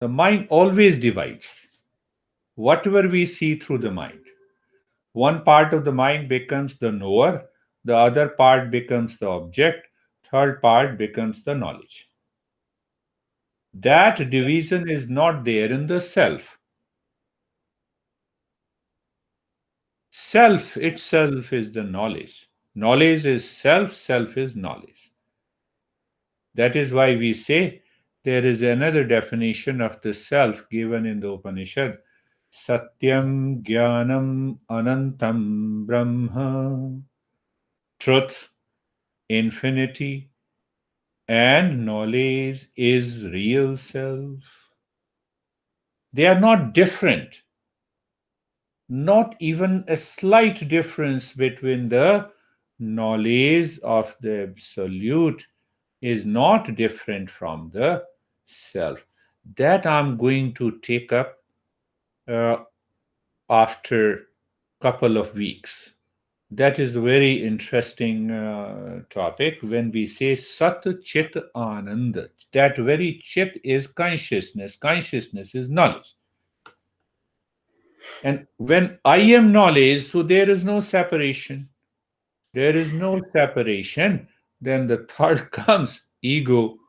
The mind always divides whatever we see through the mind. One part of the mind becomes the knower, the other part becomes the object, third part becomes the knowledge. That division is not there in the self. Self itself is the knowledge. Knowledge is self, self is knowledge. That is why we say there is another definition of the self given in the Upanishad. Satyam Jnanam Anantam Brahma. Truth, infinity, and knowledge is real self. They are not different, not even a slight difference between the knowledge of the absolute is not different from the self. That I'm going to take up uh, after couple of weeks. That is a very interesting topic when we say Sat Chit Anand. That very chit is consciousness. Consciousness is knowledge. And when I am knowledge, so there is no separation. There is no separation. Then the third comes ego.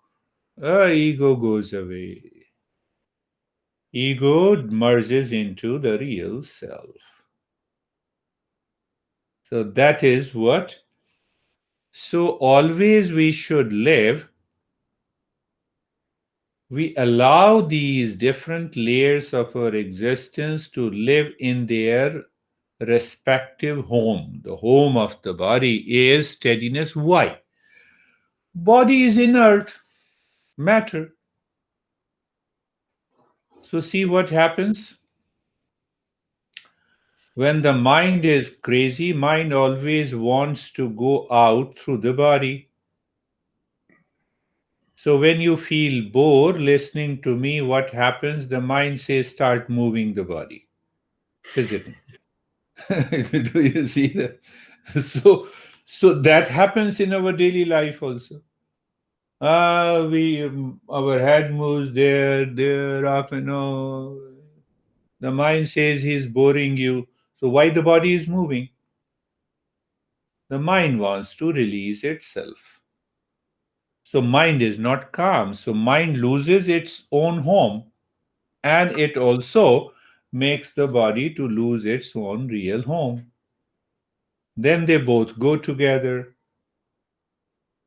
Ego goes away. Ego merges into the real self. So that is what. So always we should live. We allow these different layers of our existence to live in their respective home. The home of the body is steadiness. Why? Body is inert matter. So, see what happens when the mind is crazy. Mind always wants to go out through the body. So, when you feel bored listening to me, what happens? The mind says, start moving the body physically. Do you see that? So, so that happens in our daily life also. We our head moves there, up and all. The mind says he's boring you. So why the body is moving? The mind wants to release itself. So mind is not calm. So mind loses its own home, and it also makes the body to lose its own real home. Then they both go together,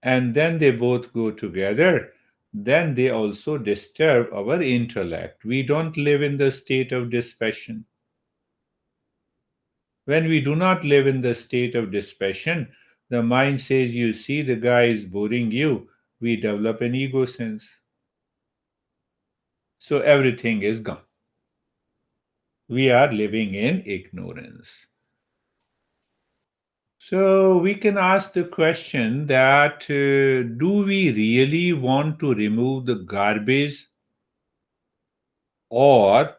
and then they both go together, then they also disturb our intellect. We don't live in the state of dispassion. When we do not live in the state of dispassion, the mind says, you see, the guy is boring you. We develop an ego sense. So everything is gone. We are living in ignorance. So we can ask the question that do we really want to remove the garbage, or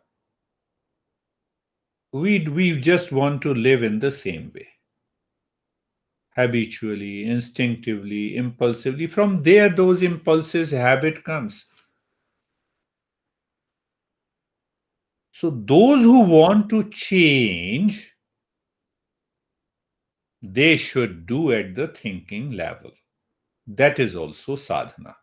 we just want to live in the same way, habitually, instinctively, impulsively? From there those impulses habit comes. So those who want to change, they should do at the thinking level. That is also sadhana.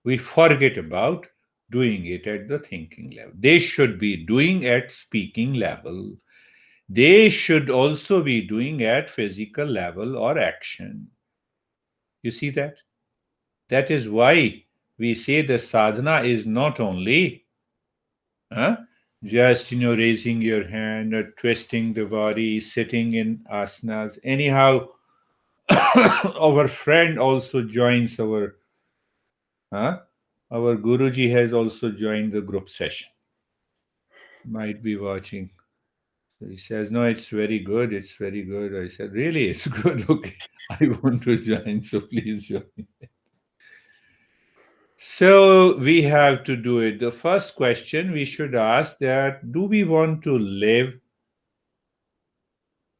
We forget about doing it at the thinking level. They should be doing at speaking level. They should also be doing at physical level or action. You see that? That is why we say the sadhana is not only huh, just raising your hand or twisting the body, sitting in asanas. Anyhow, our friend also joins huh, our Guruji has also joined the group session. Might be watching. So he says, no, it's very good. It's very good. I said, really, it's good. Okay, I want to join, so please join. So we have to do it. The first question we should ask that do we want to live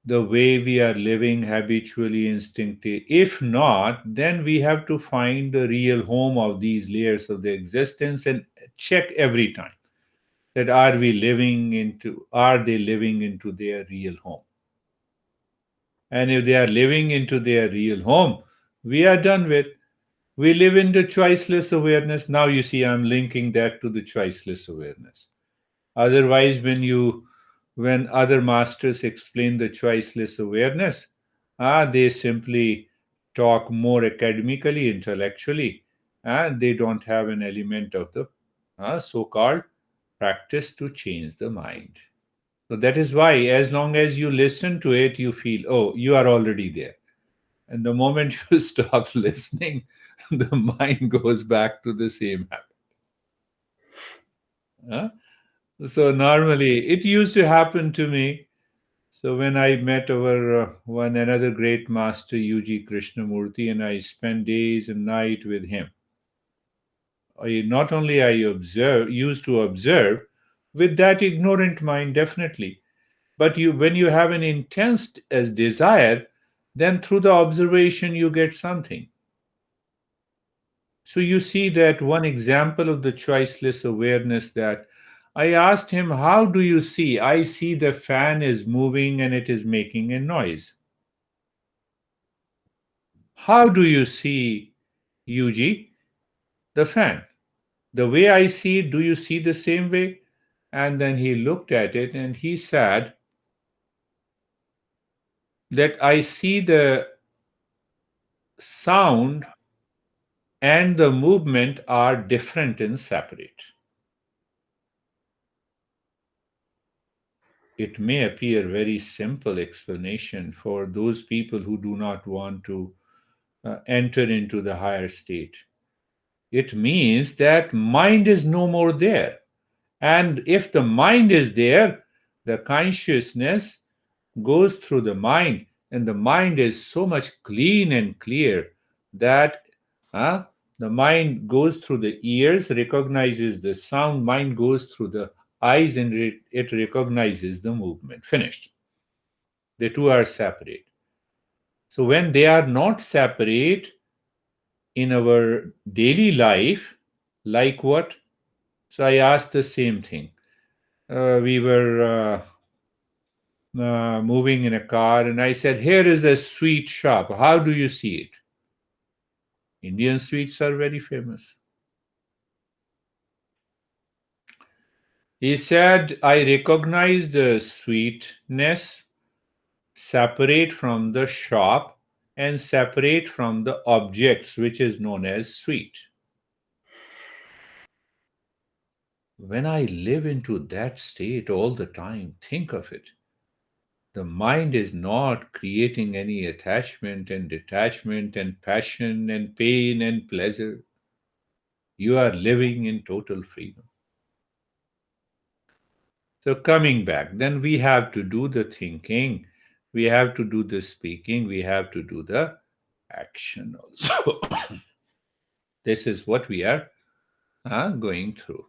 the way we are living habitually, instinctive. If not, then we have to find the real home of these layers of the existence and check every time that are they living into their real home? And if they are living into their real home, we are done with. We live in the choiceless awareness. Now you see, I'm linking that to the choiceless awareness. Otherwise, when other masters explain the choiceless awareness, they simply talk more academically, intellectually, and they don't have an element of the so-called practice to change the mind. So that is why, as long as you listen to it, you feel, oh, you are already there. And the moment you stop listening, the mind goes back to the same habit. Huh? So normally, it used to happen to me. So when I met our one another great master, UG Krishnamurti, and I spent days and night with him. Not only I used to observe with that ignorant mind, definitely, but when you have an intense as desire, then through the observation you get something. So you see that one example of the choiceless awareness, that I asked him, how do you see? I see the fan is moving and it is making a noise. How do you see, UG, the fan? The way I see it, do you see the same way? And then he looked at it and he said that I see the sound and the movement are different and separate. It may appear very simple explanation for those people who do not want to enter into the higher state. It means that mind is no more there. And if the mind is there, the consciousness goes through the mind, and the mind is so much clean and clear that uh, the mind goes through the ears, recognizes the sound, mind goes through the eyes, and it recognizes the movement. Finished. The two are separate. So when they are not separate in our daily life, like what? So I asked the same thing. We were moving in a car, and I said, here is a sweet shop. How do you see it? Indian sweets are very famous. He said, I recognize the sweetness separate from the shop and separate from the objects, which is known as sweet. When I live into that state all the time, think of it. The mind is not creating any attachment and detachment and passion and pain and pleasure. You are living in total freedom. So, coming back, then we have to do the thinking, we have to do the speaking, we have to do the action also. This is what we are going through.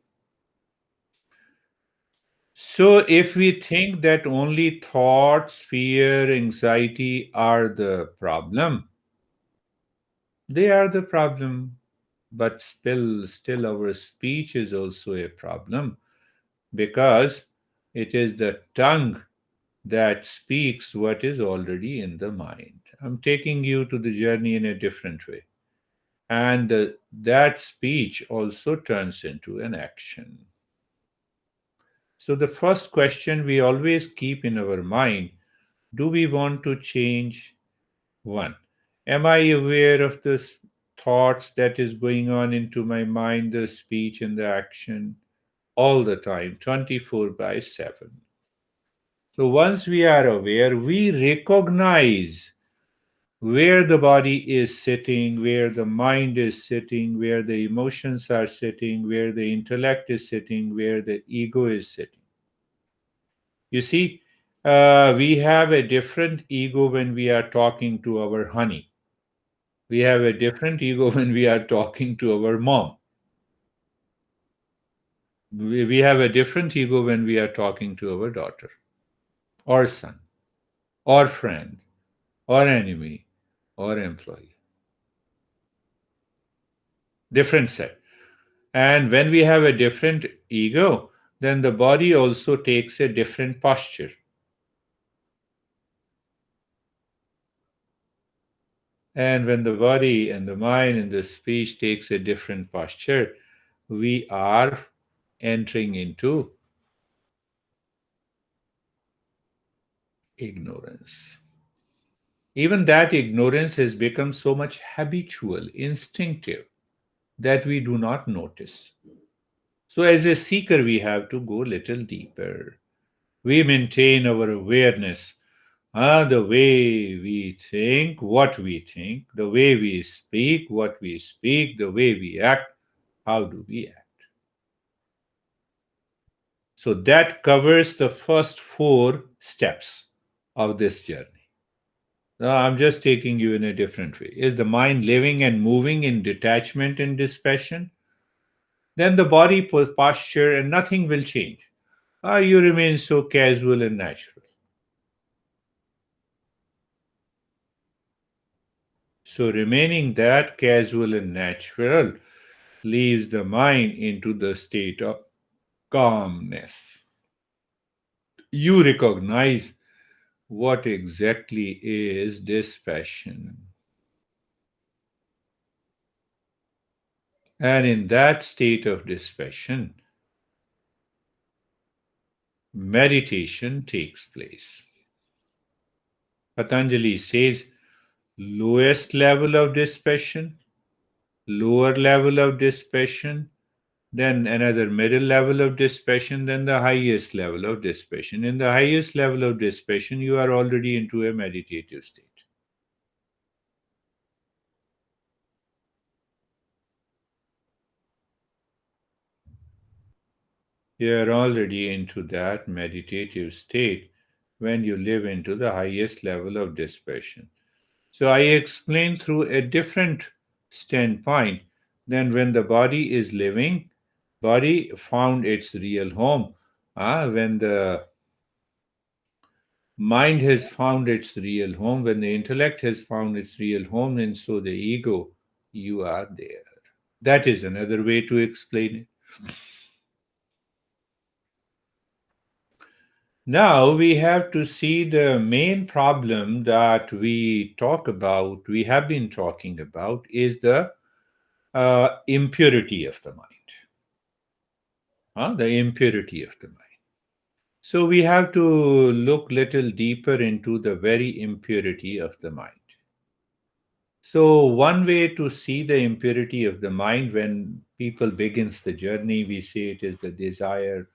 So, if we think that only thoughts, fear, anxiety are the problem, they are the problem. But still, our speech is also a problem, because it is the tongue that speaks what is already in the mind. I'm taking you to the journey in a different way. And that speech also turns into an action. So, the first question we always keep in our mind, do we want to change? One, am I aware of the thoughts that is going on into my mind, the speech and the action, all the time, 24 by 7? So, once we are aware, we recognize where the body is sitting, where the mind is sitting, where the emotions are sitting, where the intellect is sitting, where the ego is sitting. You see, we have a different ego when we are talking to our honey. We have a different ego when we are talking to our mom. We have a different ego when we are talking to our daughter or son. or friend or enemy or employee. Different set. And when we have a different ego, then the body also takes a different posture. And when the body and the mind and the speech takes a different posture, we are entering into ignorance. Even that ignorance has become so much habitual, instinctive, that we do not notice. So, as a seeker, we have to go little deeper. We maintain our awareness. The way we think, what we think, the way we speak, what we speak, the way we act, how do we act? So that covers the first four steps of this journey. Now, I'm just taking you in a different way. Is the mind living and moving in detachment and dispassion? Then the body posture and nothing will change. You remain so casual and natural. So remaining that casual and natural leaves the mind into the state of calmness. You recognize what exactly is dispassion. And in that state of dispassion, meditation takes place. Patanjali says lowest level of dispassion, lower level of dispassion, then another middle level of dispassion, then the highest level of dispassion. In the highest level of dispassion, you are already into a meditative state. You are already into that meditative state when you live into the highest level of dispassion. So I explained through a different standpoint than when the body is living, body found its real home. When the mind has found its real home, when the intellect has found its real home, and so the ego, you are there. That is another way to explain it. Now we have to see the main problem that we have been talking about, is the impurity of the mind. The impurity of the mind. So we have to look little deeper into the very impurity of the mind. So one way to see the impurity of the mind, when people begins the journey, we say it is the desire.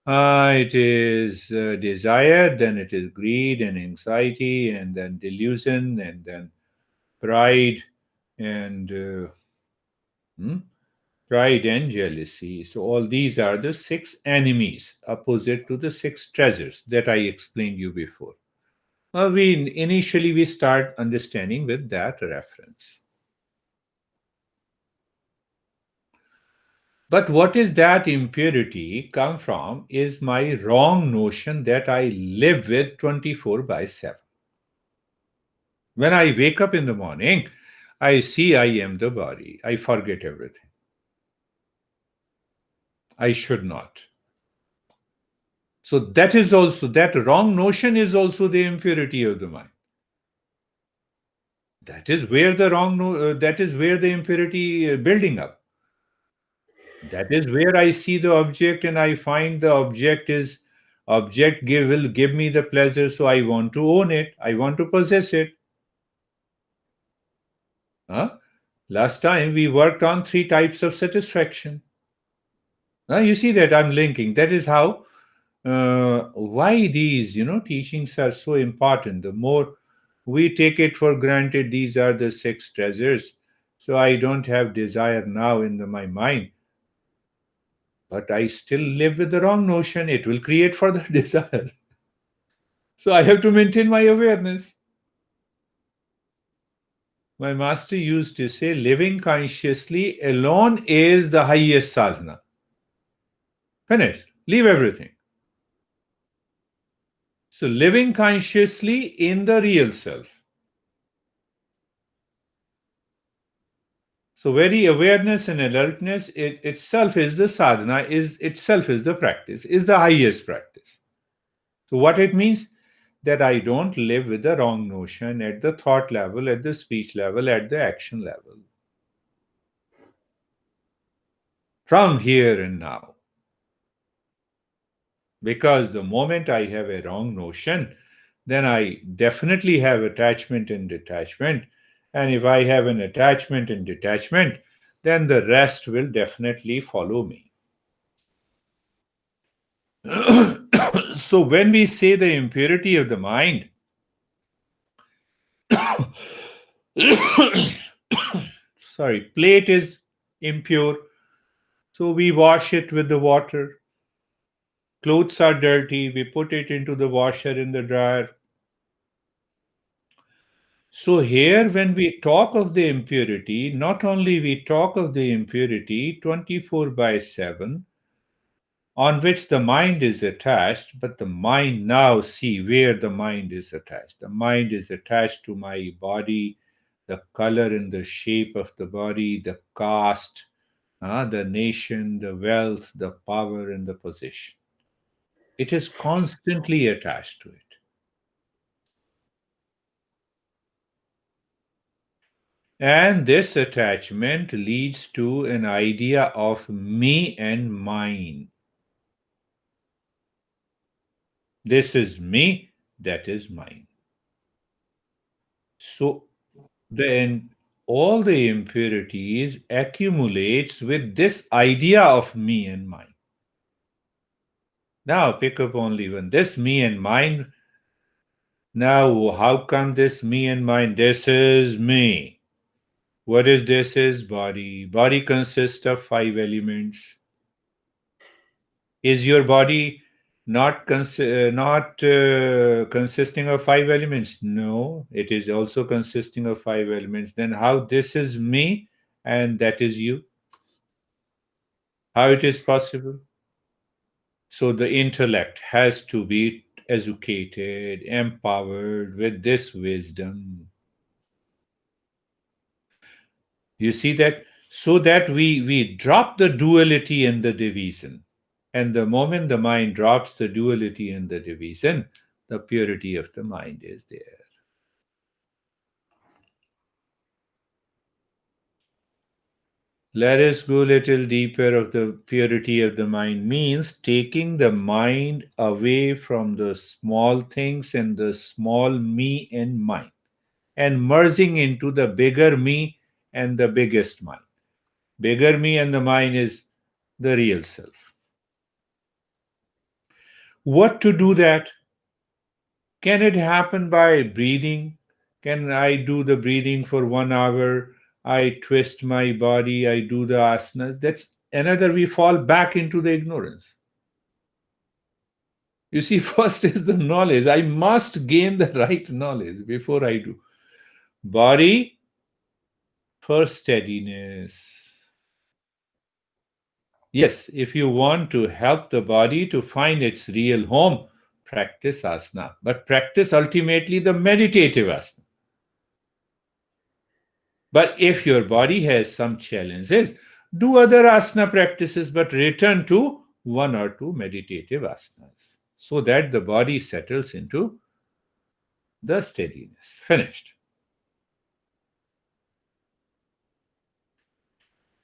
It is desire, then it is greed and anxiety, and then delusion, and then pride, and hmm, pride and jealousy. So all these are the six enemies opposite to the six treasures that I explained you before. We initially we start understanding with that reference. But what is that impurity come from is my wrong notion that I live with 24 by 7. When I wake up in the morning, I see I am the body. I forget everything. I should not. So that is also, that wrong notion is also the impurity of the mind. That is where the that is where the impurity building up. That is where I see the object and I find the will give me the pleasure, so I want to own it. I want to possess it. Huh? Last time we worked on three types of satisfaction. You see that I'm linking. That is how why these teachings are so important. The more we take it for granted, these are the six treasures. So I don't have desire now in my mind, but I still live with the wrong notion. It will create further desire. So I have to maintain my awareness. My master used to say, living consciously alone is the highest sadhana. Finished. Leave everything. So, living consciously in the real self. So, very awareness and alertness itself is the sadhana, is itself is the practice, is the highest practice. So, what it means? That I don't live with the wrong notion at the thought level, at the speech level, at the action level. From here and now. Because the moment I have a wrong notion, then I definitely have attachment and detachment. And if I have an attachment and detachment, then the rest will definitely follow me. So when we say the impurity of the mind, sorry, plate is impure, so we wash it with the water. Clothes are dirty, we put it into the washer in the dryer. So here when we talk of the impurity, not only we talk of the impurity 24 by 7 on which the mind is attached, but the mind, now see where the mind is attached. The mind is attached to my body, the color and the shape of the body, the caste, the nation, the wealth, the power, and the position. It is constantly attached to it. And this attachment leads to an idea of me and mine. This is me, that is mine. So then all the impurities accumulates with this idea of me and mine. Now pick up only one. This me and mine. Now how come this me and mine? This is me. What is this? Is body. Body consists of 5 elements. Is your body not consisting of 5 elements? No, it is also consisting of 5 elements. Then how this is me and that is you? How it is possible? So the intellect has to be educated, empowered with this wisdom. You see that? So that we drop the duality and the division. And the moment the mind drops the duality and the division, the purity of the mind is there. Let us go a little deeper of the purity of the mind means taking the mind away from the small things and the small me and mine and merging into the bigger me and the biggest mind. Bigger me and the mind is the real self. What to do that? Can it happen by breathing? Can I do the breathing for 1 hour? I twist my body, I do the asanas. That's another, we fall back into the ignorance. You see, first is the knowledge. I must gain the right knowledge before I do. Body for steadiness. Yes, if you want to help the body to find its real home, practice asana. But practice ultimately the meditative asana. But if your body has some challenges, do other asana practices, but return to one or two meditative asanas so that the body settles into the steadiness. Finished.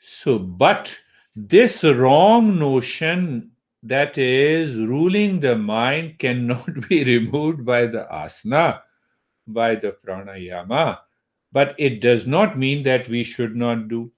So, but this wrong notion that is ruling the mind cannot be removed by the asana, by the pranayama, but it does not mean that we should not do.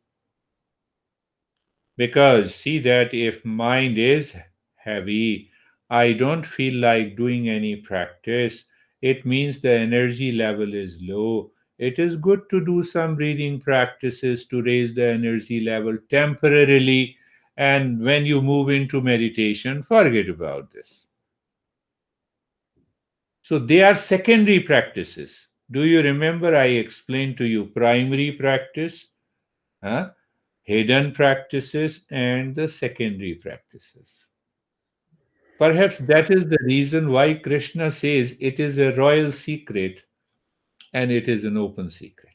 Because see that if mind is heavy, I don't feel like doing any practice. It means the energy level is low. It is good to do some breathing practices to raise the energy level temporarily. And when you move into meditation, forget about this. So they are secondary practices. Do you remember I explained to you primary practice? Huh? Hidden practices and the secondary practices. Perhaps that is the reason why Krishna says it is a royal secret and it is an open secret.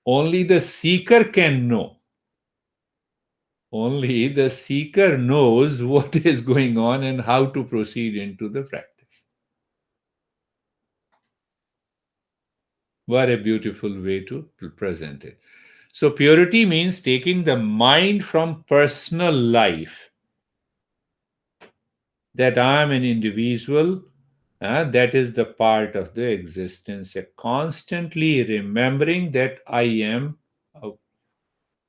Only the seeker can know. Only the seeker knows what is going on and how to proceed into the practice. What a beautiful way to present it. So, purity means taking the mind from personal life, that I am an individual, that is the part of the existence, constantly remembering that uh,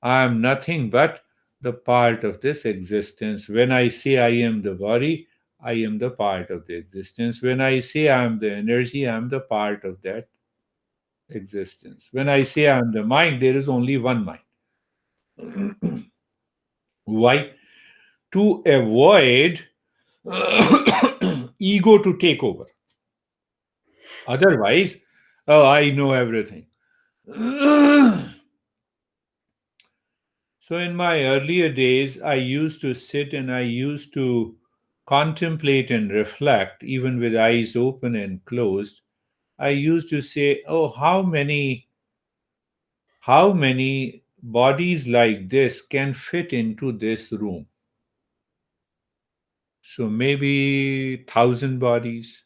I am nothing but the part of this existence. When I say I am the body, I am the part of the existence. When I say I am the energy, I am the part of that existence. When I say I am the mind, there is only one mind. Why? To avoid ego to take over. Otherwise, oh, I know everything. So, in my earlier days, I used to sit and I used to contemplate and reflect, even with eyes open and closed. I used to say, oh, how many bodies like this can fit into this room? So maybe 1,000 bodies.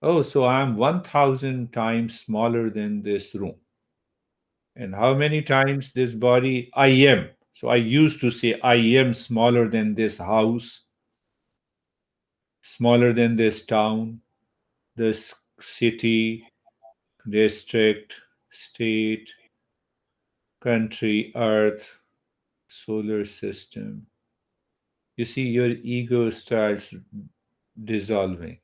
Oh, so I'm 1,000 times smaller than this room. And how many times this body I am? So I used to say I am smaller than this house, smaller than this town, this city, district, state, country, earth, solar system. You see, your ego starts dissolving,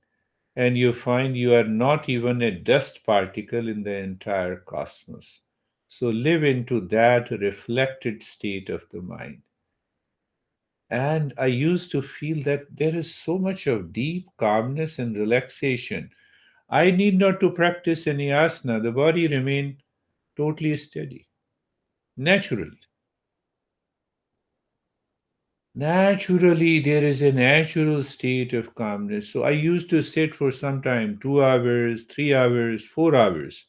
and you find you are not even a dust particle in the entire cosmos. So live into that reflected state of the mind. And I used to feel that there is so much of deep calmness and relaxation. I need not to practice any asana. The body remained totally steady, naturally. Naturally, there is a natural state of calmness. So I used to sit for some time 2 hours, 3 hours, 4 hours.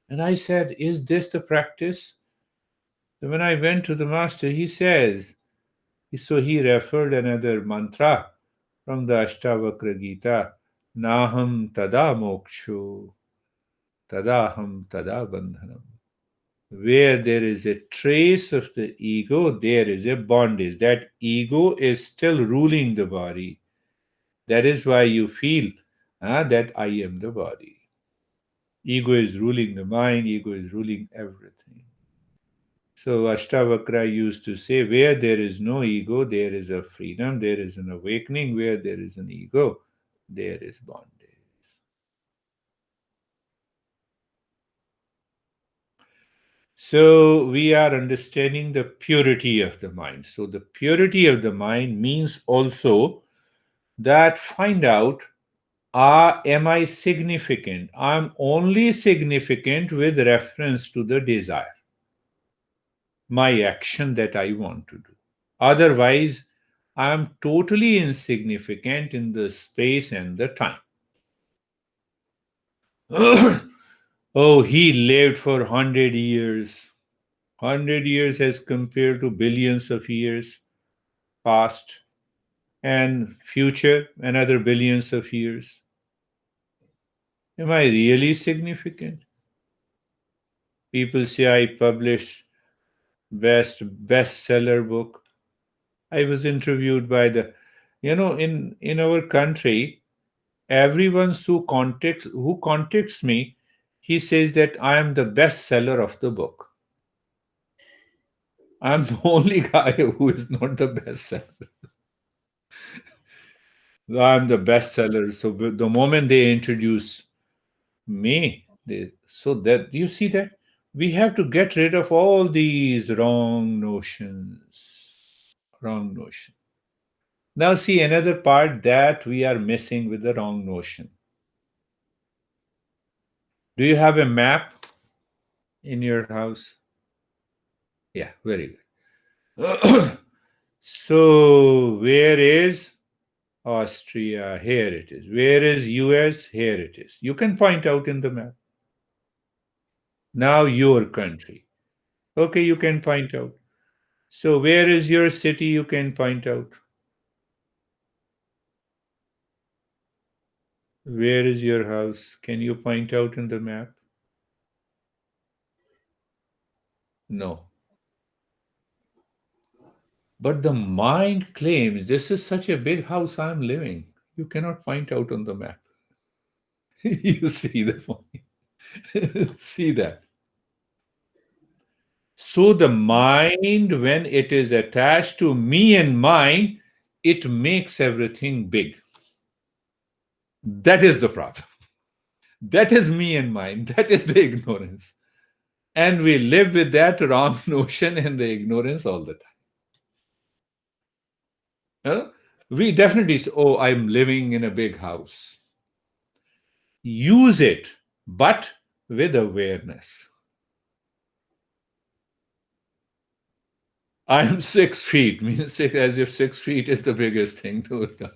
And I said, is this the practice? So when I went to the master, he says, so he referred another mantra from the Ashtavakra Gita, Naham tada moksho, tadaham tada bandhanam. Where there is a trace of the ego, there is a bondage. That ego is still ruling the body. That is why you feel that I am the body. Ego is ruling the mind, ego is ruling everything. So Ashtavakra used to say, where there is no ego, there is a freedom, there is an awakening. Where there is an ego, there is bondage. So we are understanding the purity of the mind. So the purity of the mind means also that find out, am I significant? I'm only significant with reference to the desire, my action that I want to do. Otherwise, I am totally insignificant in the space and the time. Oh, he lived for 100 years. 100 years as compared to billions of years past, and future another billions of years. Am I really significant? People say I published bestseller book. I was interviewed by the, in our country, everyone who contacts me, he says that I am the bestseller of the book. I'm the only guy who is not the bestseller. I'm the bestseller. So the moment they introduce me, so that you see that we have to get rid of all these wrong notions. Wrong notion. Now see another part that we are missing with the wrong notion. Do you have a map in your house? Yeah, very good. So where is Austria, here it is. Where is US? Here it is. You can point out in the map. Now your country. Okay, you can point out. So where is your city? You can point out. Where is your house? Can you point out in the map? No. But the mind claims this is such a big house I'm living. You cannot point out on the map. You see the point. See that. So the mind, when it is attached to me and mine, it makes everything big. That is the problem. That is me and mine. That is the ignorance. And we live with that wrong notion and the ignorance all the time. Huh? We definitely say, oh, I'm living in a big house. Use it, but with awareness. I'm 6 feet, means as if 6 feet is the biggest thing to do.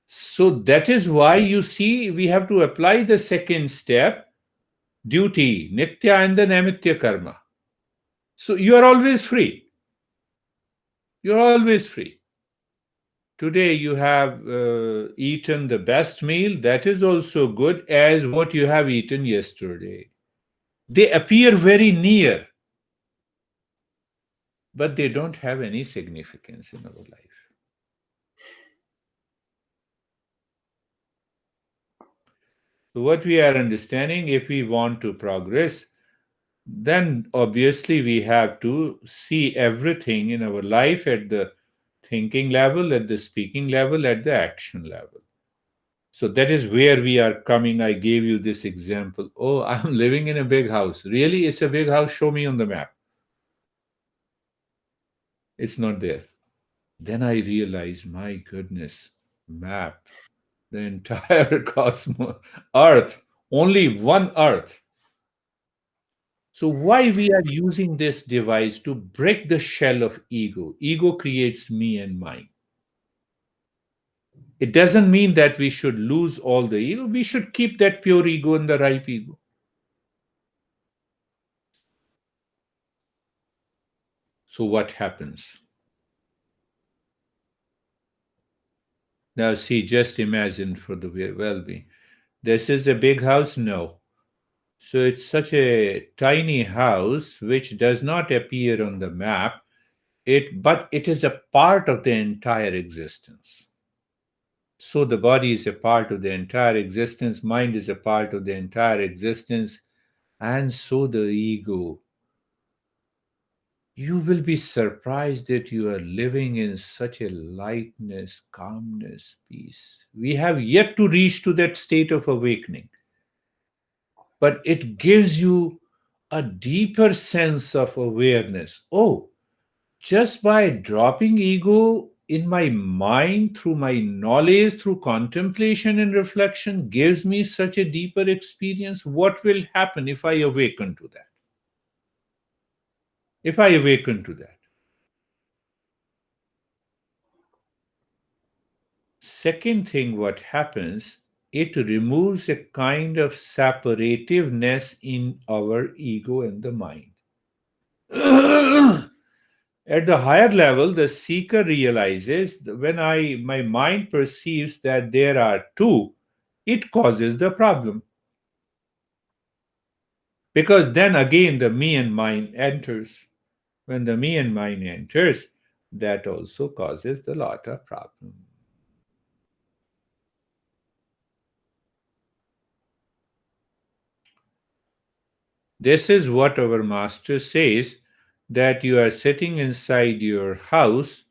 So that is why you see we have to apply the second step, duty, nitya and the naimitya karma. So you are always free. You're always free. Today you have eaten the best meal, that is also good as what you have eaten yesterday. They appear very near, but they don't have any significance in our life. So, what we are understanding, if we want to progress, then obviously we have to see everything in our life at the thinking level, at the speaking level, at the action level. So that is where we are coming. I gave you this example. Oh, I'm living in a big house. Really? It's a big house? Show me on the map. It's not there. Then I realize, my goodness, map, the entire cosmos, Earth, only one Earth. So why we are using this device to break the shell of ego? Ego creates me and mine. It doesn't mean that we should lose all the ego. We should keep that pure ego and the ripe ego. So what happens? Now see, just imagine for the well-being. This is a big house? No. So it's such a tiny house which does not appear on the map. But it is a part of the entire existence. So the body is a part of the entire existence, mind is a part of the entire existence, and so the ego. You will be surprised that you are living in such a lightness, calmness, peace. We have yet to reach to that state of awakening, but it gives you a deeper sense of awareness. Oh, just by dropping ego in my mind through my knowledge, through contemplation and reflection, gives me such a deeper experience. What will happen if I awaken to that? If I awaken to that. Second thing, what happens, it removes a kind of separativeness in our ego and the mind. At the higher level, the seeker realizes that when my mind perceives that there are two, it causes the problem. Because then again, the me and mine enters. When the me and mine enters, that also causes a lot of problem. This is what our master says, that you are sitting inside your house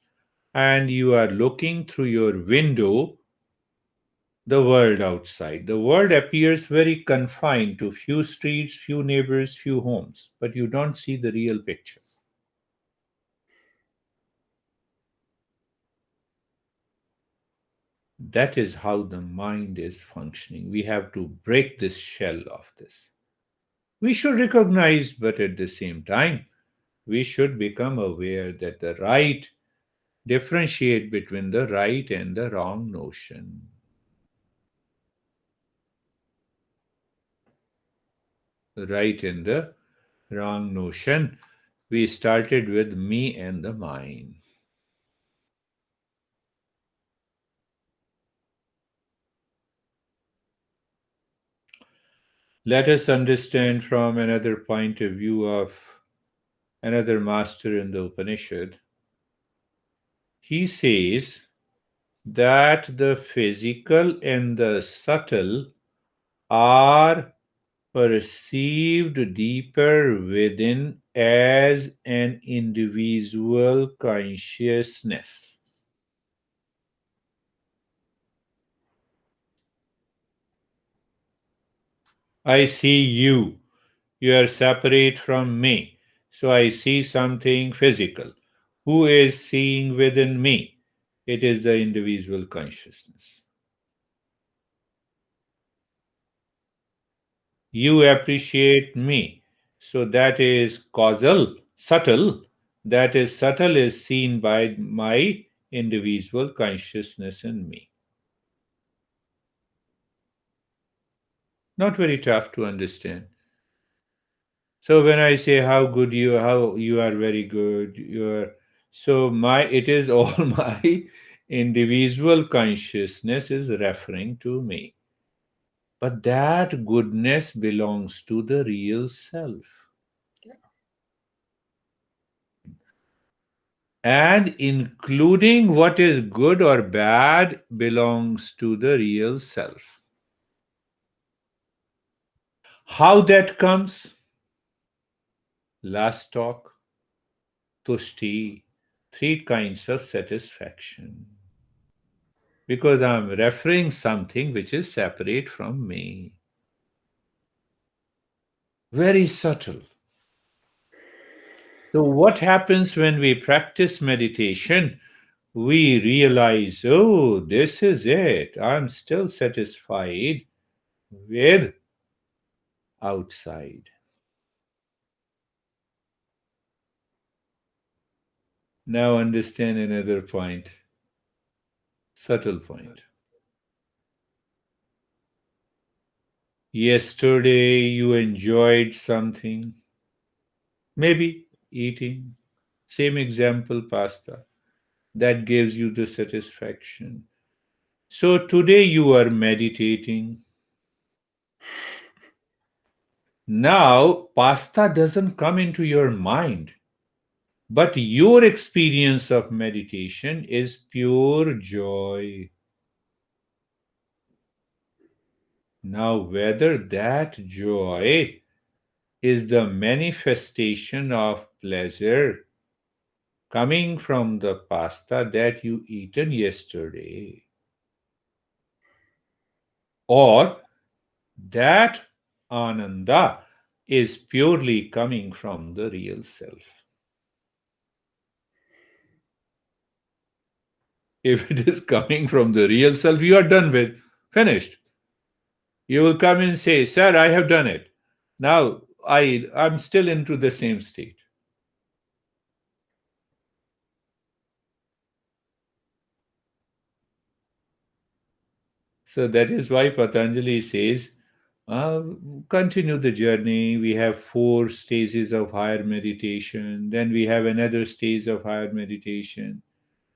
and you are looking through your window the world outside. The world appears very confined to few streets, few neighbors, few homes, but you don't see the real picture. That is how the mind is functioning. We have to break this shell of this. We should recognize, but at the same time, we should become aware that the right differentiate between the right and the wrong notion. The right and the wrong notion. We started with me and the mind. Let us understand from another point of view of another master in the Upanishad. He says that the physical and the subtle are perceived deeper within as an individual consciousness. I see you. You are separate from me. So I see something physical. Who is seeing within me? It is the individual consciousness. You appreciate me. So that is causal, subtle. That is subtle is seen by my individual consciousness in me. Not very tough to understand. So when I say how you are very good, you are so my it is all my individual consciousness is referring to me. But that goodness belongs to the real self. And including what is good or bad belongs to the real self. How that comes? Last talk, tushti, three kinds of satisfaction. Because I'm referring something which is separate from me. Very subtle. So, what happens when we practice meditation? We realize, oh, this is it. I'm still satisfied with outside. Now, understand another point, subtle point. Yesterday, you enjoyed something, maybe eating, same example, pasta. That gives you the satisfaction. So today you are meditating. Now, pasta doesn't come into your mind, but your experience of meditation is pure joy. Now, whether that joy is the manifestation of pleasure coming from the pasta that you eaten yesterday, or that ananda is purely coming from the real self. If it is coming from the real self, you are done with, finished. You will come and say, Sir, I have done it. Now I'm still into the same state. So that is why Patanjali says, uh, continue the journey. We have 4 stages of higher meditation, then we have another stage of higher meditation.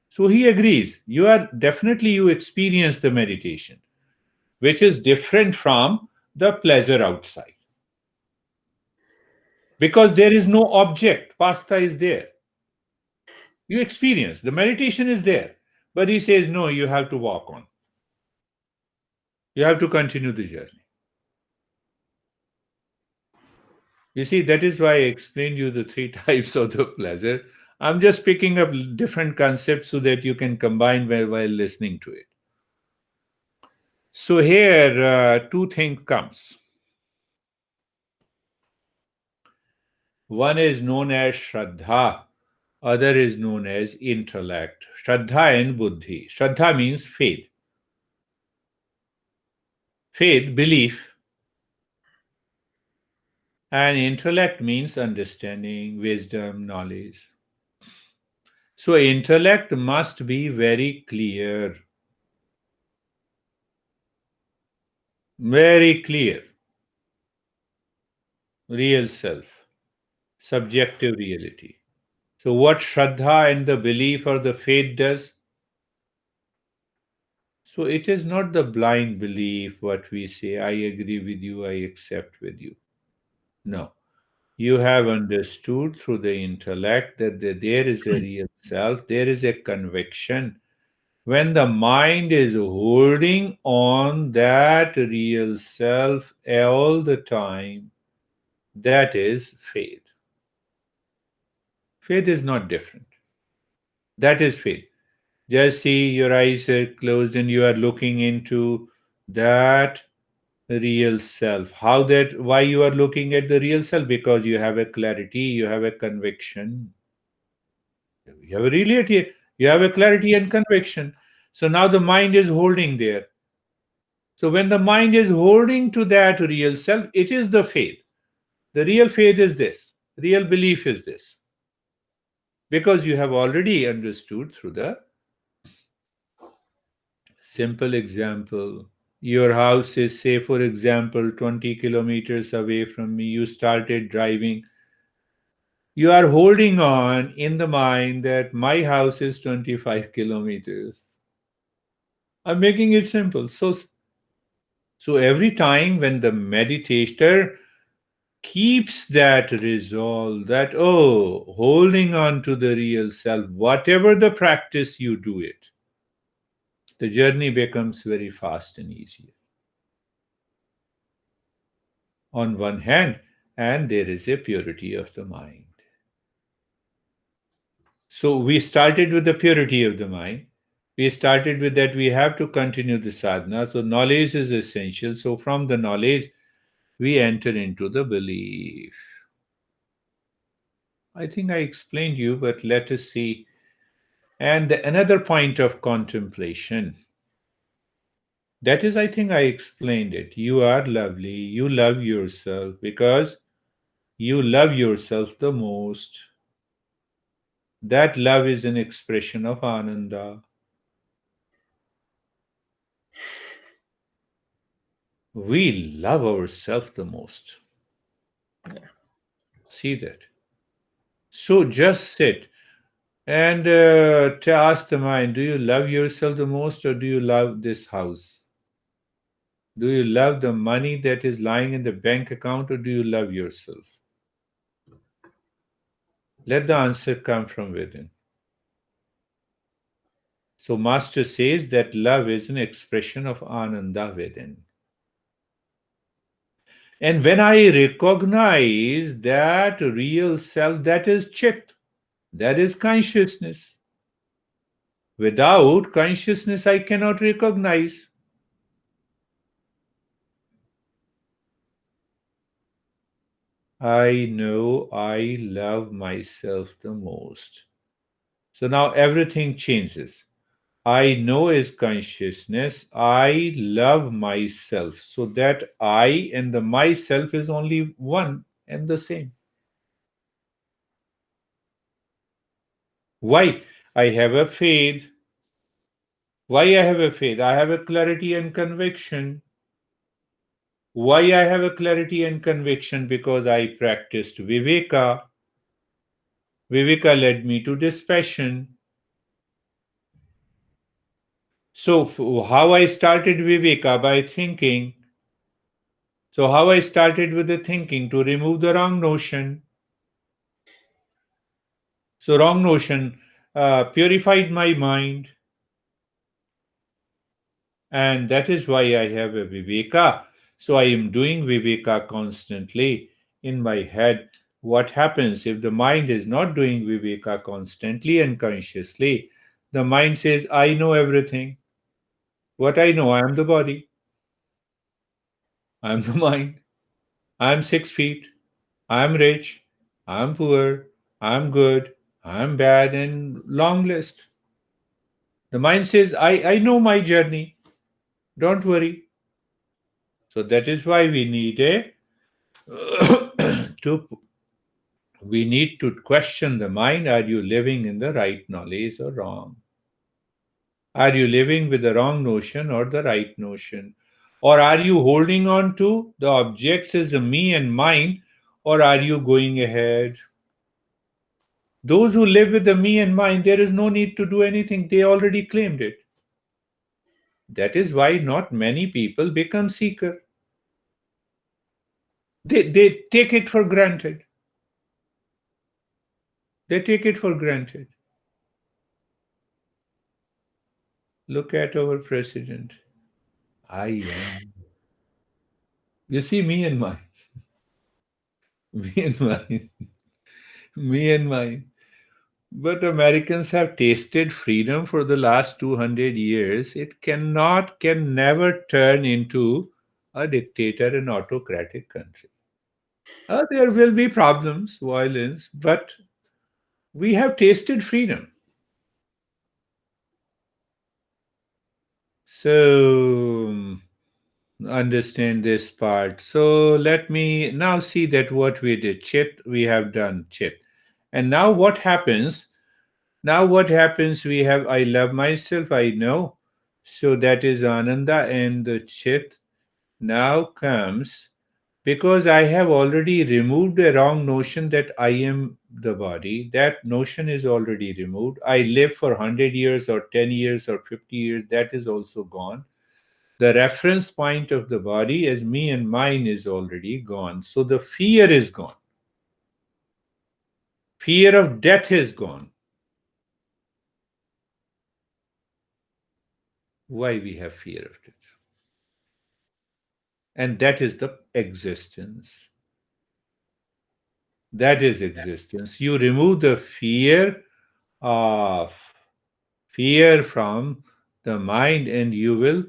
So he agrees. You experience the meditation, which is different from the pleasure outside. Because there is no object, pasta is there. You experience, the meditation is there. But he says, no, you have to walk on. You have to continue the journey. You see, that is why I explained you the 3 types of the pleasure. I'm just picking up different concepts so that you can combine while listening to it. So here, two things comes. One is known as Shraddha, other is known as intellect. Shraddha and Buddhi. Shraddha means faith. Faith, belief, and intellect means understanding, wisdom, knowledge. So intellect must be very clear, very clear. Real self, subjective reality. So what Shraddha and the belief or the faith does, so it is not the blind belief what we say, I agree with you, I accept with you. No. You have understood through the intellect that there is a real self, there is a conviction. When the mind is holding on that real self all the time, that is faith. Faith is not different. That is faith. Just see your eyes are closed and you are looking into that real self. How that, why you are looking at the real self? Because you have a clarity, you have a conviction. You have a reality, you have a clarity and conviction. So now the mind is holding there. So when the mind is holding to that real self, it is the faith. The real faith is this. Real belief is this. Because you have already understood through the simple example. Your house is, say, for example, 20 kilometers away from me. You started driving. You are holding on in the mind that my house is 25 kilometers. I'm making it simple. So every time when the meditator keeps that resolve, that, oh, holding on to the real self, whatever the practice you do it, the journey becomes very fast and easier. On one hand, and there is a purity of the mind. So we started with the purity of the mind. We started with that we have to continue the sadhana. So knowledge is essential. So from the knowledge, we enter into the belief. I think I explained you, but let us see. And another point of contemplation. That is, I think I explained it. You are lovely. You love yourself because you love yourself the most. That love is an expression of ananda. We love ourselves the most. Yeah. See that. So just sit and to ask the mind, do you love yourself the most or do you love this house? Do you love the money that is lying in the bank account or do you love yourself? Let the answer come from within. So, Master says that love is an expression of Ananda within. And when I recognize that real self, that is Chit, that is consciousness. Without consciousness, I cannot recognize. I know I love myself the most. So now everything changes. I know is consciousness. I love myself. So that I and the myself is only one and the same. Why? I have a faith. Why I have a faith? I have a clarity and conviction. Why I have a clarity and conviction? Because I practiced Viveka. Viveka led me to dispassion. So, how I started Viveka by thinking. So, how I started with the thinking to remove the wrong notion. So, wrong notion purified my mind, and that is why I have a Viveka. So, I am doing Viveka constantly in my head. What happens if the mind is not doing Viveka constantly and consciously? The mind says, I know everything. What I know, I am the body, I am the mind, I am 6 feet, I am rich, I am poor, I am good, I am bad, and long list. The mind says, I know my journey. Don't worry. So that is why we need a to We need to question the mind. Are you living in the right knowledge or wrong? Are you living with the wrong notion or the right notion? Or are you holding on to the objects as a me and mine, or are you going ahead? Those who live with the me and mine, there is no need to do anything. They already claimed it. That is why not many people become seeker. They take it for granted. They take it for granted. Look at our president. I am. You see, me and mine. Me and mine. Me and mine. But Americans have tasted freedom for the last 200 years. It can never turn into a dictator and autocratic country. There will be problems, violence, but we have tasted freedom. So, understand this part. So, let me now see that what we did. Chit, we have done chit. And now what happens? Now, what happens? We have I love myself, I know. So, that is Ananda and the Chit. Now comes because I have already removed a wrong notion that I am the body. That notion is already removed. I live for 100 years or 10 years or 50 years. That is also gone. The reference point of the body as me and mine is already gone. So, the fear is gone. Fear of death is gone. Why we have fear of death? And that is the existence. That is existence. You remove the of fear from the mind and you will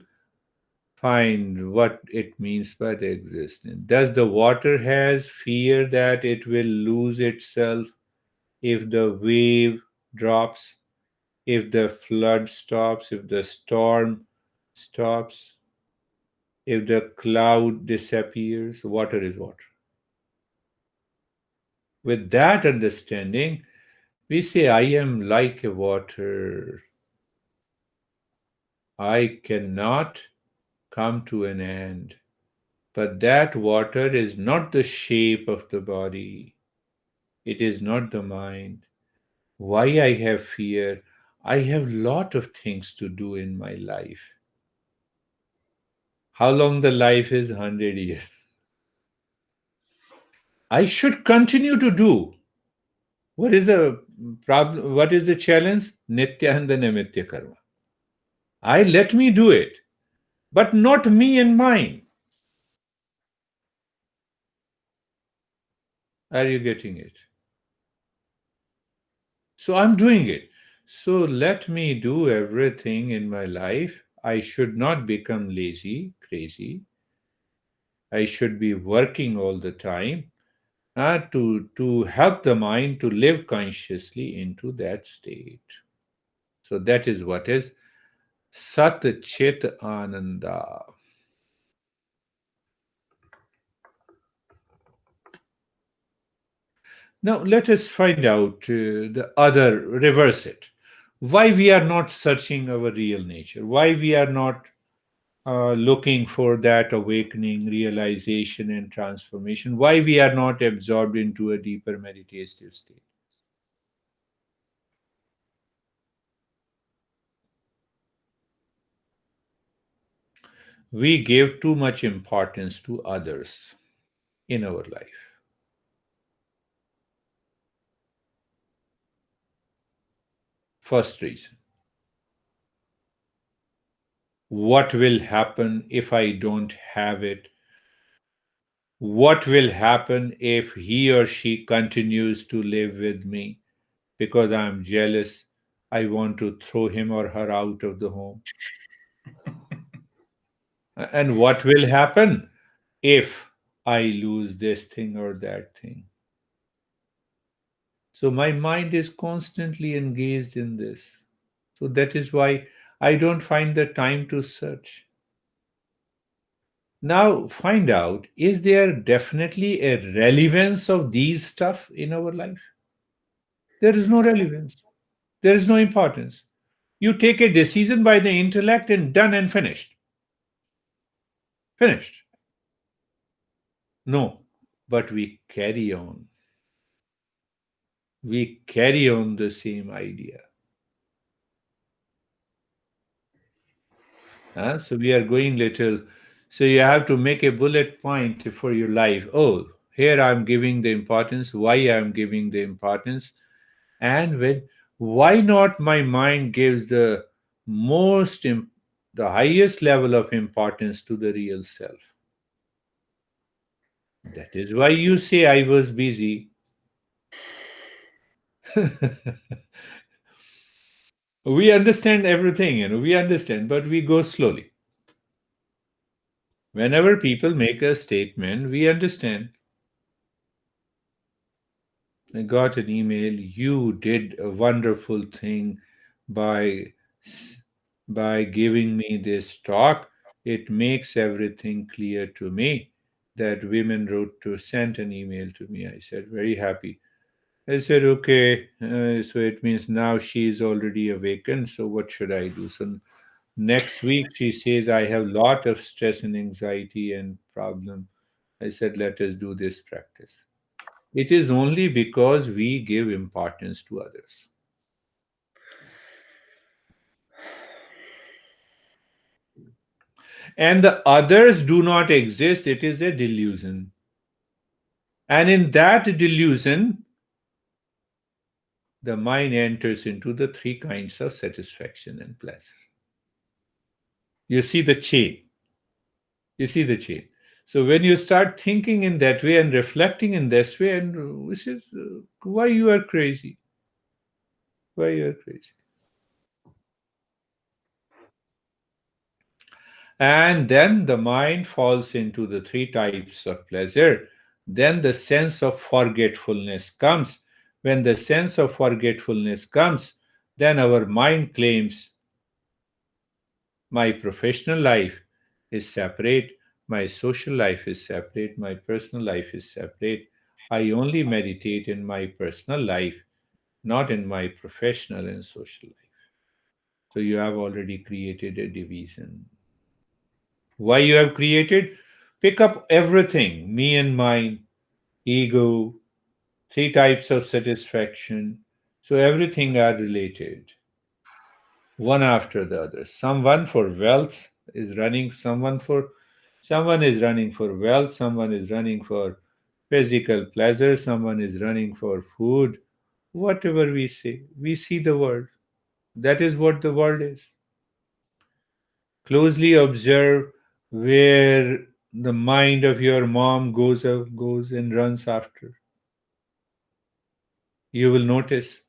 find what it means by the existence. Does the water has fear that it will lose itself if the wave drops, if the flood stops, if the storm stops, if the cloud disappears? Water is water. With that understanding, we say, I am like a water. I cannot come to an end. But that water is not the shape of the body. It is not the mind. Why I have fear? I have lot of things to do in my life. How long the life is? 100 years. I should continue to do. What is the problem? What is the challenge? Nitya and the Nimitya karma. I let me do it, but not me and mine. Are you getting it? So I'm doing it. So let me do everything in my life. I should not become lazy, crazy. I should be working all the time to help the mind to live consciously into that state. So that is what is Sat Chit Ananda. Now let us find out the other, reverse it. Why we are not searching our real nature? Why we are not looking for that awakening, realization, and transformation? Why we are not absorbed into a deeper meditative state? We give too much importance to others in our life. First reason, what will happen if I don't have it? What will happen if he or she continues to live with me because I'm jealous? I want to throw him or her out of the home. And what will happen if I lose this thing or that thing? So my mind is constantly engaged in this. So that is why I don't find the time to search. Now find out, is there definitely a relevance of these stuff in our life? There is no relevance. There is no importance. You take a decision by the intellect and done and finished. Finished. No. But we carry on. We carry on the same idea. So we are going little. So you have to make a bullet point for your life. Oh, here I'm giving the importance, why I'm giving the importance, and when why not my mind gives the the highest level of importance to the real self. That is why you say I was busy. We understand everything, we understand, but we go slowly. Whenever people make a statement, we understand. I got an email. You did a wonderful thing by s- by giving me this talk. It makes everything clear to me. That women wrote to sent an email to me. I said very happy. I said okay. So it means now she is already awakened. So what should I do? So next week she says I have lot of stress and anxiety and problem. I said let us do this practice. It is only because we give importance to others. And the others do not exist, it is a delusion. And in that delusion, the mind enters into the three kinds of satisfaction and pleasure. You see the chain. You see the chain. So when you start thinking in that way and reflecting in this way, and which is why you are crazy, why you are crazy. And then the mind falls into the three types of pleasure. Then the sense of forgetfulness comes. When the sense of forgetfulness comes, then our mind claims my professional life is separate, my social life is separate, my personal life is separate. I only meditate in my personal life, not in my professional and social life. So you have already created a division. Why you have created? Pick up everything, me and mine, ego, three types of satisfaction. So everything are related, one after the other. Someone for wealth is running, someone is running for wealth, someone is running for physical pleasure, someone is running for food. Whatever we say, we see the world. That is what the world is. Closely observe where the mind of your mom goes and runs after. You will notice.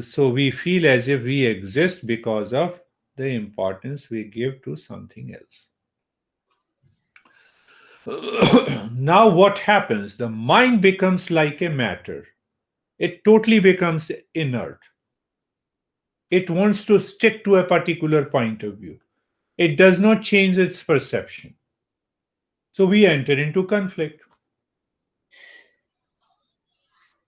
So we feel as if we exist because of the importance we give to something else. Now, what happens? The mind becomes like a matter. It totally becomes inert. It wants to stick to a particular point of view. It does not change its perception. So we enter into conflict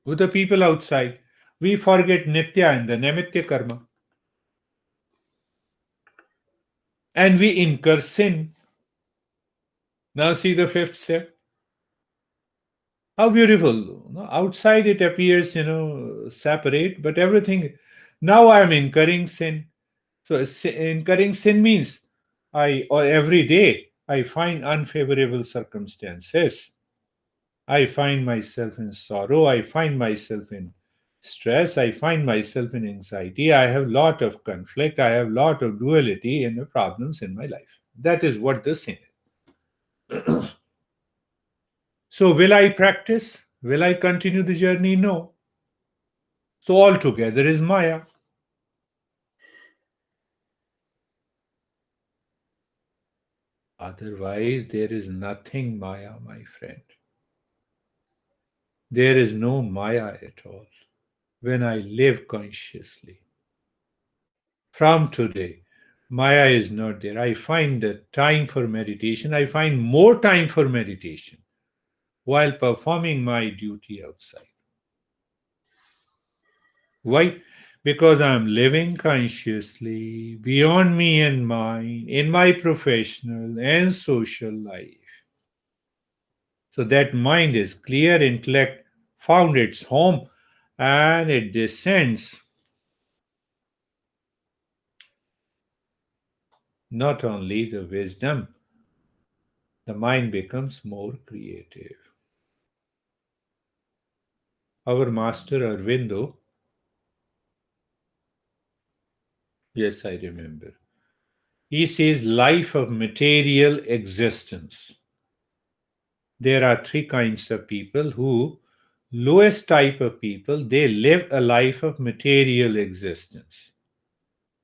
with the people outside. We forget Nitya and the Namitya karma, and we incur sin. Now, see the fifth step. How beautiful. No? Outside it appears, separate, but everything. Now I am incurring sin. So, incurring sin means or every day, I find unfavorable circumstances. I find myself in sorrow. I find myself in stress. I find myself in anxiety. I have lot of conflict. I have lot of duality and problems in my life. That is what the sin is. So will I practice? Will I continue the journey? No. So altogether is Maya. Otherwise, there is nothing Maya, my friend. There is no Maya at all. When I live consciously, from today, Maya is not there. I find the time for meditation. I find more time for meditation while performing my duty outside. Why? Because I'm living consciously beyond me and mine in my professional and social life. So that mind is clear, intellect found its home, and it descends not only the wisdom, the mind becomes more creative. Our master Arvindo, yes, I remember, he says life of material existence. There are three kinds of people who, lowest type of people, they live a life of material existence.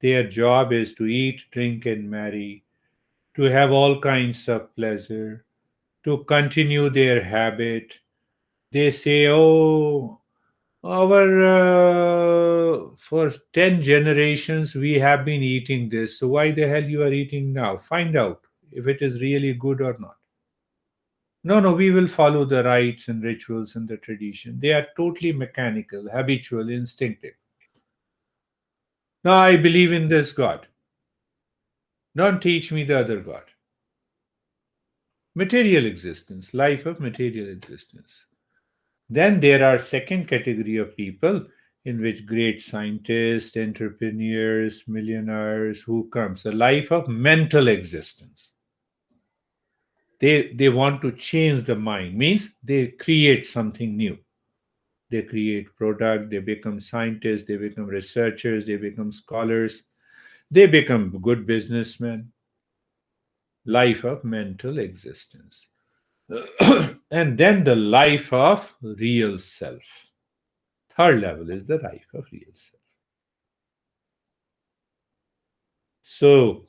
Their job is to eat, drink, and marry, to have all kinds of pleasure, to continue their habit. They say, oh, our for 10 generations we have been eating this, so why the hell you are eating now? Find out if it is really good or not. No, no, we will follow the rites and rituals and the tradition. They are totally mechanical, habitual, instinctive. Now I believe in this God. Don't teach me the other God. Material existence, life of material existence. Then there are second category of people in which great scientists, entrepreneurs, millionaires who comes a life of mental existence. They want to change the mind, means they create something new. They create product, they become scientists, they become researchers, they become scholars, they become good businessmen. Life of mental existence. And then the life of real self. Third level is the life of real self. So,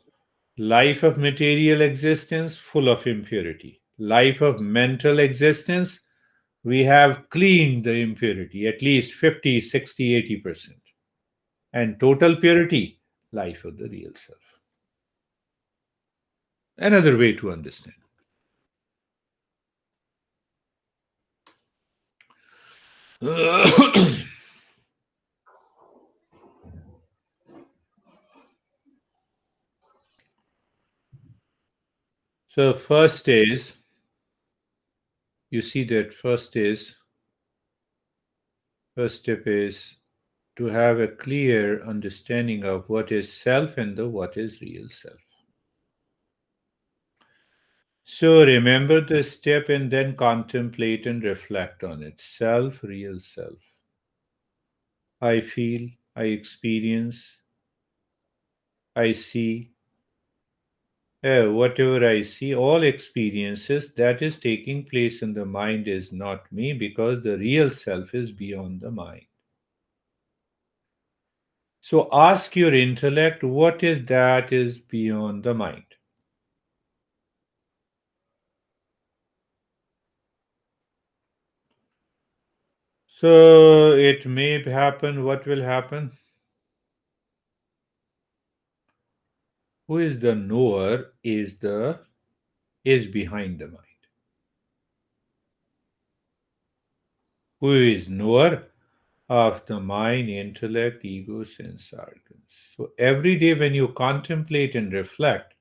life of material existence, full of impurity. Life of mental existence, we have cleaned the impurity, at least 50, 60, 80%. And total purity, life of the real self. Another way to understand. So, you see that first step is to have a clear understanding of what is self and the what is real self. So remember the step and then contemplate and reflect on it. Self, real self. I feel, I experience, I see. Whatever I see, all experiences that is taking place in the mind is not me because the real self is beyond the mind. So ask your intellect what is that is beyond the mind. So it may happen, what will happen? Who is the knower is behind the mind. Who is knower of the mind, intellect, ego, sense organs. So every day when you contemplate and reflect,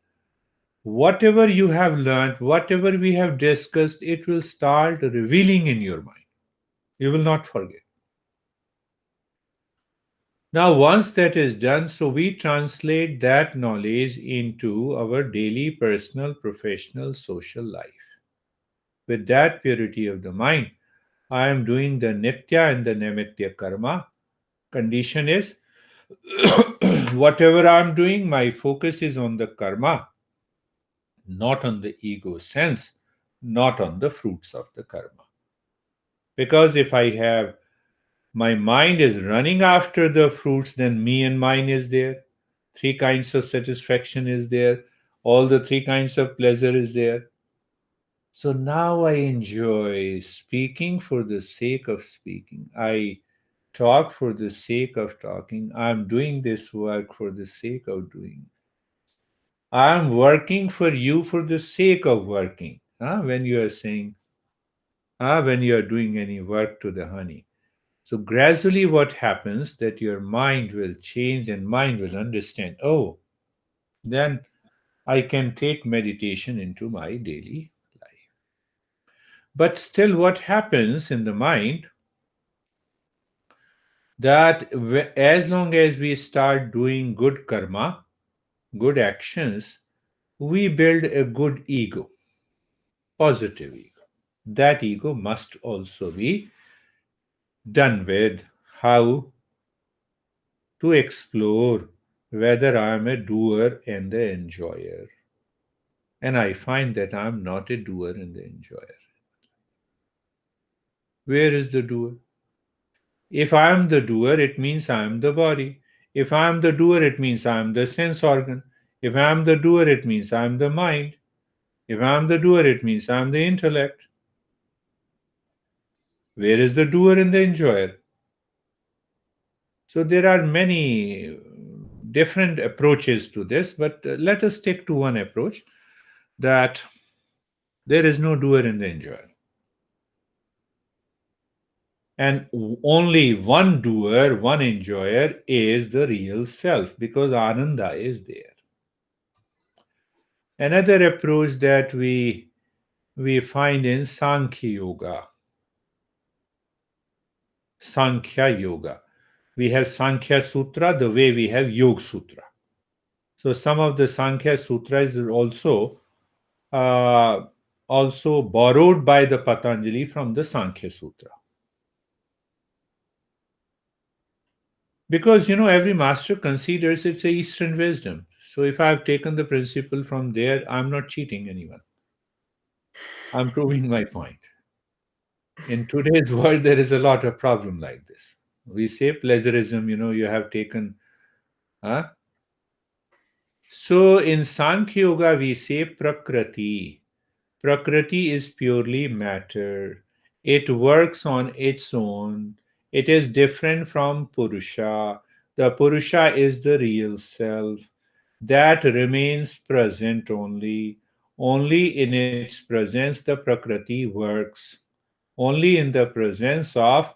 whatever you have learned, whatever we have discussed, it will start revealing in your mind. You will not forget. Now, once that is done, so we translate that knowledge into our daily personal, professional, social life. With that purity of the mind, I am doing the nitya and the namitya karma. Condition is whatever I'm doing, my focus is on the karma, not on the ego sense, not on the fruits of the karma. Because if I have my mind is running after the fruits, then me and mine is there. Three kinds of satisfaction is there. All the three kinds of pleasure is there. So now I enjoy speaking for the sake of speaking. I talk for the sake of talking. I'm doing this work for the sake of doing. I'm working for you for the sake of working. When you are saying, when you are doing any work to the honey. So gradually what happens that your mind will change and mind will understand, oh, then I can take meditation into my daily life. But still what happens in the mind that as long as we start doing good karma, good actions, we build a good ego, positive ego. That ego must also be done with how to explore whether I am a doer and the enjoyer. And I find that I am not a doer and the enjoyer. Where is the doer? If I am the doer, it means I am the body. If I am the doer, it means I am the sense organ. If I am the doer, it means I am the mind. If I am the doer, it means I am the intellect. Where is the doer and the enjoyer? So there are many different approaches to this, but let us stick to one approach that there is no doer and the enjoyer. And only one doer, one enjoyer is the real self because Ananda is there. Another approach that we find in Sankhya Yoga. We have Sankhya Sutra the way we have Yoga Sutra. So some of the Sankhya Sutras are uh, also borrowed by the Patanjali from the Sankhya Sutra. Because every master considers it's a Eastern wisdom. So if I've taken the principle from there, I'm not cheating anyone. I'm proving my point. In today's world, there is a lot of problem like this. We say pleasurism, you have taken. Huh? So in Sankhya Yoga, we say Prakriti. Prakriti is purely matter. It works on its own. It is different from Purusha. The Purusha is the real self. That remains present only. Only in its presence the Prakriti works. Only in the presence of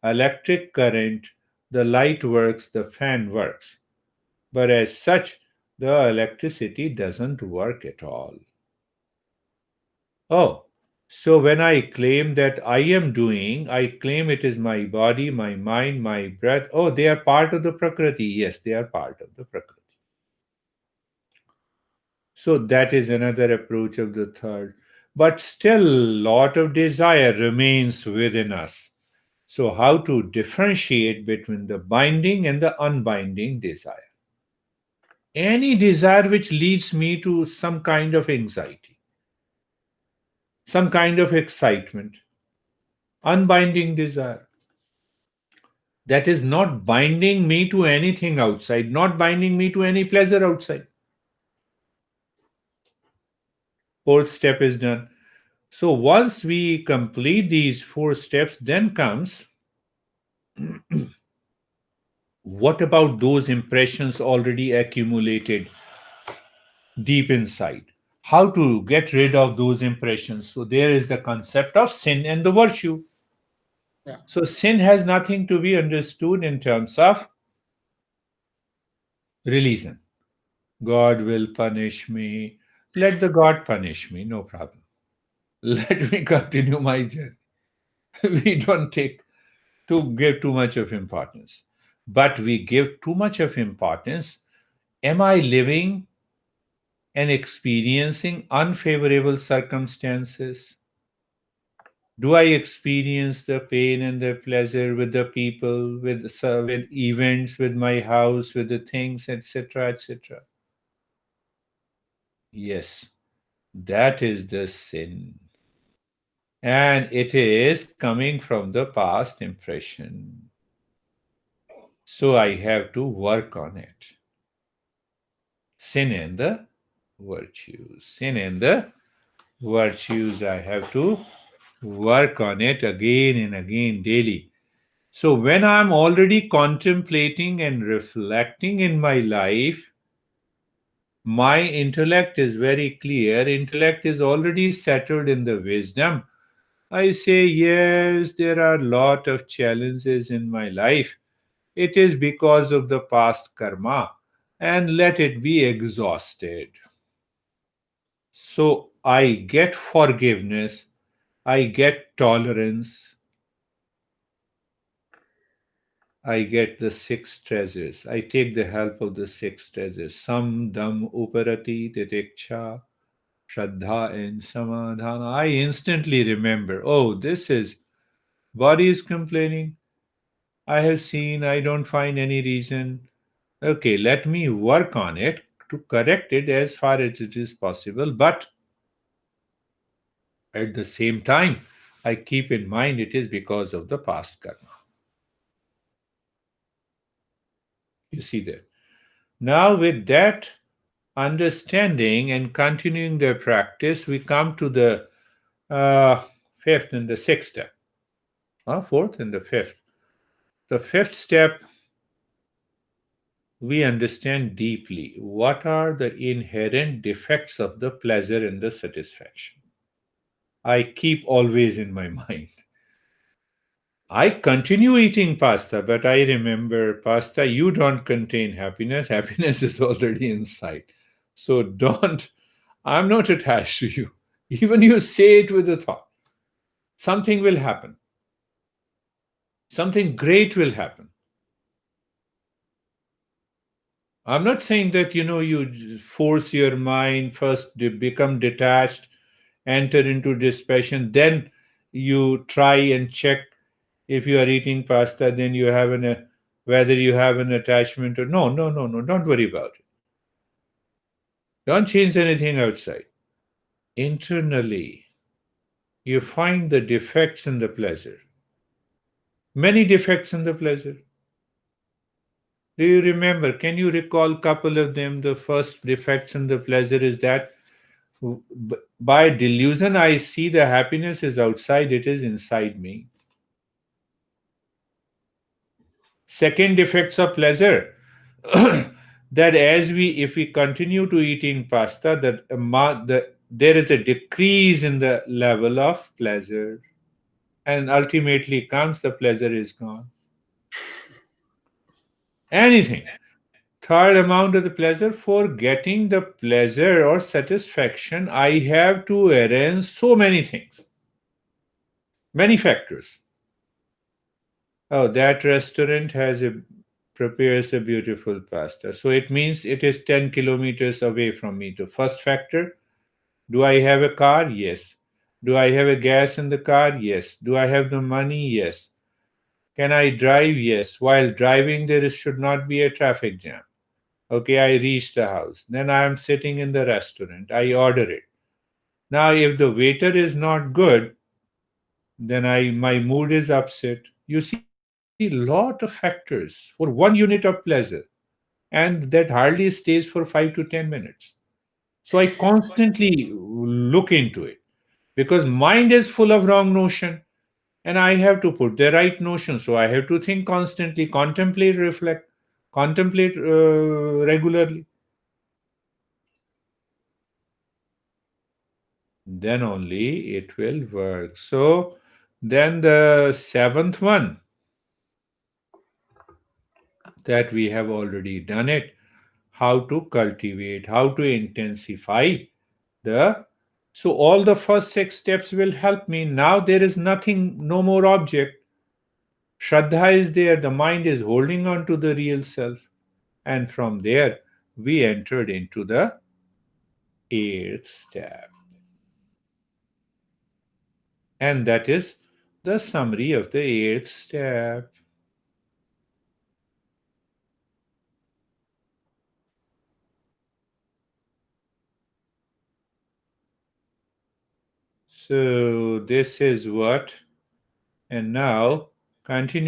electric current the light works, the fan works. But as such, the electricity doesn't work at all. Oh, so when I claim that I am doing, I claim it is my body, my mind, my breath. Oh, they are part of the Prakriti. Yes, they are part of the Prakriti. So that is another approach of the third. But still, lot of desire remains within us. So how to differentiate between the binding and the unbinding desire? Any desire which leads me to some kind of anxiety, some kind of excitement, unbinding desire. That is not binding me to anything outside, not binding me to any pleasure outside. Fourth step is done. So once we complete these four steps, then comes what about those impressions already accumulated deep inside? How to get rid of those impressions? So there is the concept of sin and the virtue. Yeah. So sin has nothing to be understood in terms of religion. God will punish me. Let the God punish me, no problem. Let me continue my journey. We don't take to give too much of importance. But we give too much of importance. Am I living and experiencing unfavorable circumstances? Do I experience the pain and the pleasure with the people, with events, with my house, with the things, etc., etc.? Yes, that is the sin. And it is coming from the past impression. So I have to work on it. Sin and the virtues. Sin and the virtues. I have to work on it again and again daily. So when I'm already contemplating and reflecting in my life, My intellect is very clear. Intellect is already settled in the wisdom. I say, yes, there are a lot of challenges in my life. It is because of the past karma, and let it be exhausted. So I get forgiveness, I get tolerance, I get the six treasures. I take the help of the six treasures. Sam, Dam, Uparati, Titiksha, Shraddha, and Samadhana. I instantly remember, oh, this is body is complaining. I have seen, I don't find any reason. Okay, let me work on it to correct it as far as it is possible. But at the same time, I keep in mind it is because of the past karma. You see that. Now, with that understanding and continuing the practice, we come to the uh, fifth and the sixth step, fourth and the fifth. The fifth step, we understand deeply what are the inherent defects of the pleasure and the satisfaction. I keep always in my mind. I continue eating pasta, but I remember pasta, you don't contain happiness. Happiness is already inside. So don't, I'm not attached to you. Even you say it with a thought. Something will happen. Something great will happen. I'm not saying that, you force your mind first to become detached, enter into dispassion, then you try and check if you are eating pasta, then you have whether you have an attachment or no, no, no, no. Don't worry about it. Don't change anything outside. Internally, you find the defects in the pleasure. Many defects in the pleasure. Do you remember? Can you recall couple of them? The first defects in the pleasure is that by delusion I see the happiness is outside, it is inside me. Second defects of pleasure that as we if we continue to eating pasta that there is a decrease in the level of pleasure, and ultimately comes the pleasure is gone. Anything. Third amount of the pleasure, for getting the pleasure or satisfaction I have to arrange so many things, many factors. Oh, that restaurant prepares a beautiful pasta. So it means it is 10 kilometers away from me. The first factor, do I have a car? Yes. Do I have a gas in the car? Yes. Do I have the money? Yes. Can I drive? Yes. While driving, should not be a traffic jam. Okay, I reach the house. Then I am sitting in the restaurant. I order it. Now, if the waiter is not good, then my mood is upset. You see, lot of factors for one unit of pleasure, and that hardly stays for 5 to 10 minutes. So I constantly look into it because mind is full of wrong notion, and I have to put the right notion. So I have to think constantly, contemplate, reflect, contemplate regularly. Then only it will work. So then the seventh one, that we have already done it, how to cultivate, how to intensify the so all the first six steps will help me. Now there is nothing, no more object. Shraddha is there, the mind is holding on to the real self. And from there, we entered into the eighth step. And that is the summary of the eighth step. So this is what, and now continue.